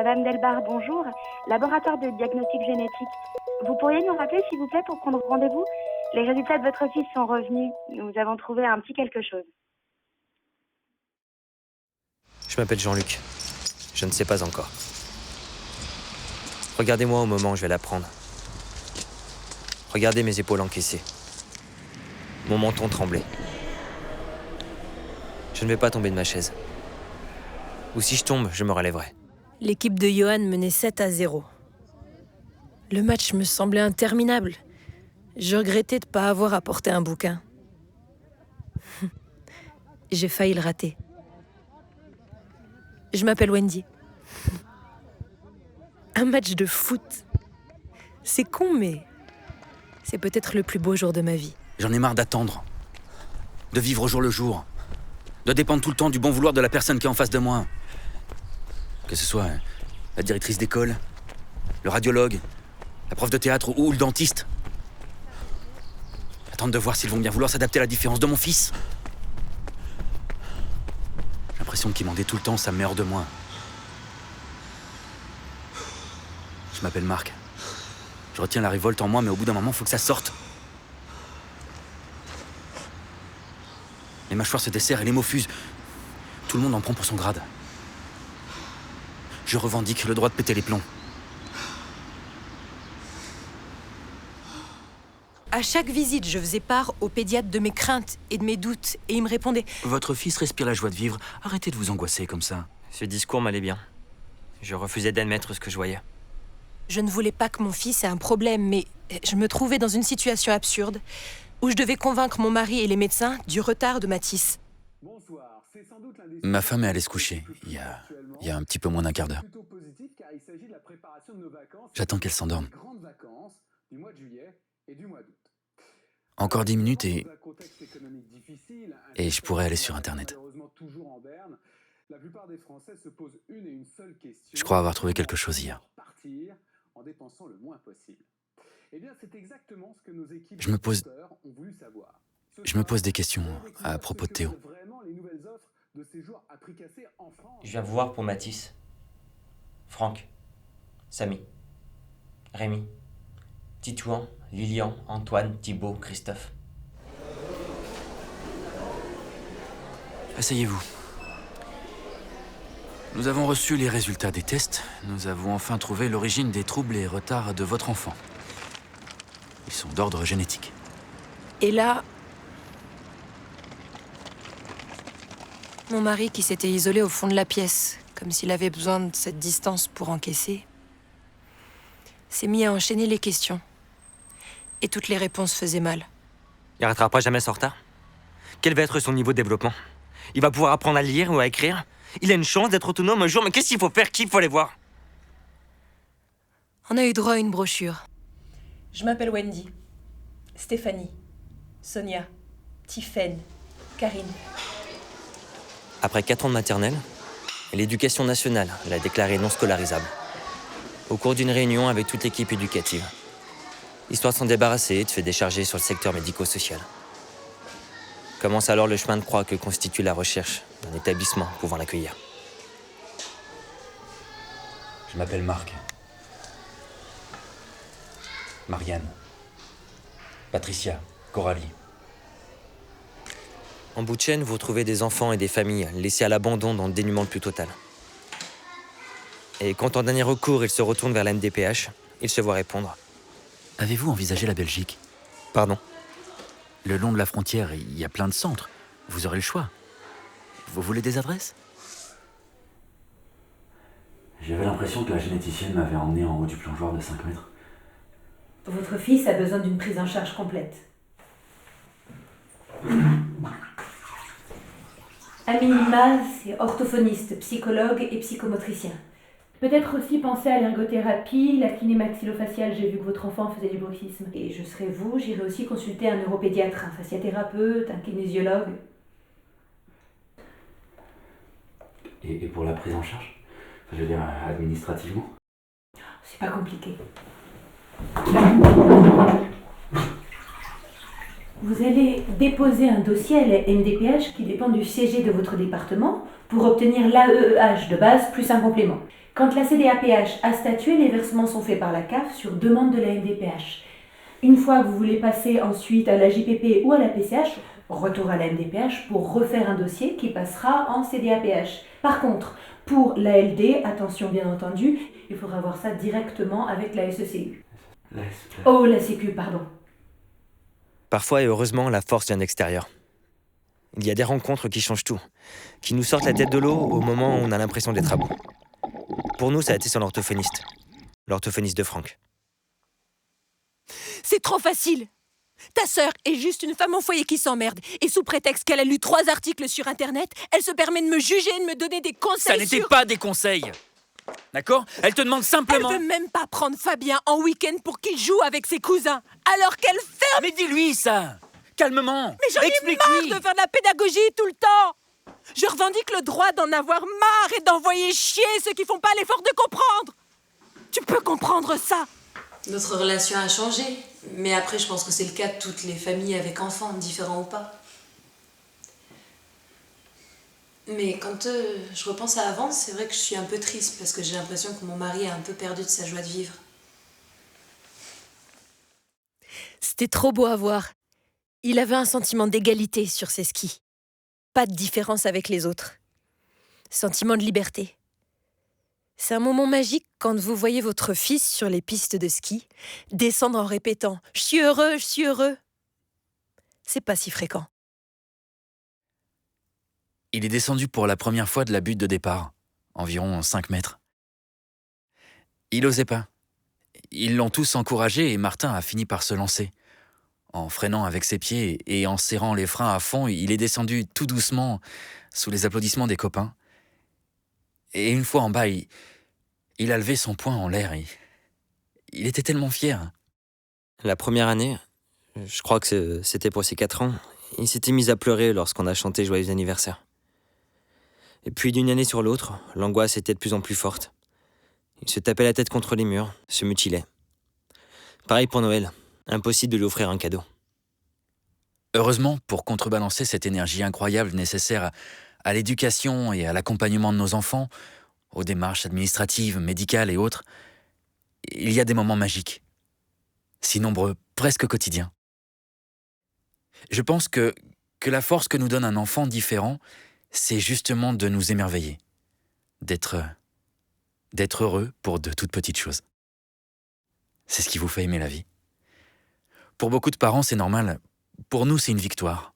Madame Delbar, bonjour. Laboratoire de diagnostic génétique. Vous pourriez nous rappeler, s'il vous plaît, pour prendre rendez-vous? Les résultats de votre fils sont revenus. Nous avons trouvé un petit quelque chose. Je m'appelle Jean-Luc. Je ne sais pas encore. Regardez-moi au moment où je vais l'apprendre. Regardez mes épaules encaissées. Mon menton tremblait. Je ne vais pas tomber de ma chaise. Ou si je tombe, je me relèverai. L'équipe de Johan menait 7-0. Le match me semblait interminable. Je regrettais de ne pas avoir apporté un bouquin. J'ai failli le rater. Je m'appelle Wendy. Un match de foot. C'est con, mais c'est peut-être le plus beau jour de ma vie. J'en ai marre d'attendre. De vivre au jour le jour. De dépendre tout le temps du bon vouloir de la personne qui est en face de moi. Que ce soit la directrice d'école, le radiologue, la prof de théâtre ou le dentiste. Attendre de voir s'ils vont bien vouloir s'adapter à la différence de mon fils. J'ai l'impression qu'ils m'endaient tout le temps, ça me met hors de moi. Je m'appelle Marc. Je retiens la révolte en moi, mais au bout d'un moment, faut que ça sorte. Les mâchoires se desserrent et les mots fusent. Tout le monde en prend pour son grade. Je revendique le droit de péter les plombs. À chaque visite, je faisais part au pédiatre de mes craintes et de mes doutes, et il me répondait « Votre fils respire la joie de vivre. Arrêtez de vous angoisser comme ça. » Ce discours m'allait bien. Je refusais d'admettre ce que je voyais. Je ne voulais pas que mon fils ait un problème, mais je me trouvais dans une situation absurde où je devais convaincre mon mari et les médecins du retard de Mathis. Ma femme est allée se coucher, il y a un petit peu moins d'un quart d'heure. J'attends qu'elle s'endorme. Encore 10 minutes et je pourrais aller sur Internet. Je crois avoir trouvé quelque chose hier. Je me pose des questions à propos de Théo. Je viens vous voir pour Mathis. Franck, Samy, Rémi, Titouan, Lilian, Antoine, Thibaut, Christophe. Asseyez-vous. Nous avons reçu les résultats des tests. Nous avons enfin trouvé l'origine des troubles et retards de votre enfant. Ils sont d'ordre génétique. Et là, mon mari, qui s'était isolé au fond de la pièce, comme s'il avait besoin de cette distance pour encaisser, s'est mis à enchaîner les questions. Et toutes les réponses faisaient mal. Il rattrapera pas jamais son retard? Quel va être son niveau de développement? Il va pouvoir apprendre à lire ou à écrire? Il a une chance d'être autonome un jour, mais qu'est-ce qu'il faut faire? Qui il faut aller voir? On a eu droit à une brochure. Je m'appelle Wendy, Stéphanie, Sonia, Tiffaine, Karine. Après 4 ans de maternelle, l'Éducation nationale l'a déclaré non scolarisable. Au cours d'une réunion avec toute l'équipe éducative. Histoire de s'en débarrasser et de se décharger sur le secteur médico-social. Commence alors le chemin de croix que constitue la recherche d'un établissement pouvant l'accueillir. Je m'appelle Marc. Marianne. Patricia. Coralie. En bout de chaîne, vous trouvez des enfants et des familles laissés à l'abandon dans le dénuement le plus total. Et quand en dernier recours, ils se retournent vers la MDPH, ils se voient répondre. Avez-vous envisagé la Belgique? Pardon? Le long de la frontière, il y a plein de centres. Vous aurez le choix. Vous voulez des adresses? J'avais l'impression que la généticienne m'avait emmené en haut du plongeoir de 5 mètres. Votre fils a besoin d'une prise en charge complète. À minima, c'est orthophoniste, psychologue et psychomotricien. Peut-être aussi penser à l'ergothérapie, la kiné maxillofaciale, j'ai vu que votre enfant faisait du bruxisme. Et je serai vous, j'irai aussi consulter un neuropédiatre, un fasciathérapeute, un kinésiologue. Et pour la prise en charge? Je veux dire, administrativement? C'est pas compliqué. Vous allez déposer un dossier à la MDPH qui dépend du CG de votre département pour obtenir l'AEEH de base plus un complément. Quand la CDAPH a statué, les versements sont faits par la CAF sur demande de la MDPH. Une fois que vous voulez passer ensuite à la JPP ou à la PCH, retour à la MDPH pour refaire un dossier qui passera en CDAPH. Par contre, pour l'ALD, attention bien entendu, il faudra voir ça directement avec la SECU. Oh, la Sécu, pardon. Parfois et heureusement, la force vient d'extérieur. Il y a des rencontres qui changent tout, qui nous sortent la tête de l'eau au moment où on a l'impression d'être à bout. Pour nous, ça a été sur l'orthophoniste de Franck. C'est trop facile. Ta sœur est juste une femme au foyer qui s'emmerde. Et sous prétexte qu'elle a lu 3 articles sur Internet, elle se permet de me juger et de me donner des conseils. Ça n'était pas des conseils. D'accord? Elle te demande simplement... Elle veut même pas prendre Fabien en week-end pour qu'il joue avec ses cousins. Alors qu'elle ferme... Mais dis-lui ça! Calmement! Mais j'en ai Explique-lui. marre de faire de la pédagogie tout le temps. Je revendique le droit d'en avoir marre et d'envoyer chier ceux qui font pas l'effort de comprendre. Tu peux comprendre ça? Notre relation a changé, mais après je pense que c'est le cas de toutes les familles avec enfants, différents ou pas. Mais quand je repense à avant, c'est vrai que je suis un peu triste parce que j'ai l'impression que mon mari a un peu perdu de sa joie de vivre. C'était trop beau à voir. Il avait un sentiment d'égalité sur ses skis. Pas de différence avec les autres. Sentiment de liberté. C'est un moment magique quand vous voyez votre fils sur les pistes de ski descendre en répétant « Je suis heureux, je suis heureux ». C'est pas si fréquent. Il est descendu pour la première fois de la butte de départ, environ 5 mètres. Il osait pas. Ils l'ont tous encouragé et Martin a fini par se lancer. En freinant avec ses pieds et en serrant les freins à fond, il est descendu tout doucement sous les applaudissements des copains. Et une fois en bas, il a levé son poing en l'air. Il était tellement fier. La première année, je crois que c'était pour ses 4 ans, il s'était mis à pleurer lorsqu'on a chanté Joyeux anniversaire. Et puis d'une année sur l'autre, l'angoisse était de plus en plus forte. Il se tapait la tête contre les murs, se mutilait. Pareil pour Noël, impossible de lui offrir un cadeau. Heureusement, pour contrebalancer cette énergie incroyable nécessaire à l'éducation et à l'accompagnement de nos enfants, aux démarches administratives, médicales et autres, il y a des moments magiques. Si nombreux, presque quotidiens. Je pense que la force que nous donne un enfant différent, c'est justement de nous émerveiller, d'être heureux pour de toutes petites choses. C'est ce qui vous fait aimer la vie. Pour beaucoup de parents, c'est normal. Pour nous, c'est une victoire.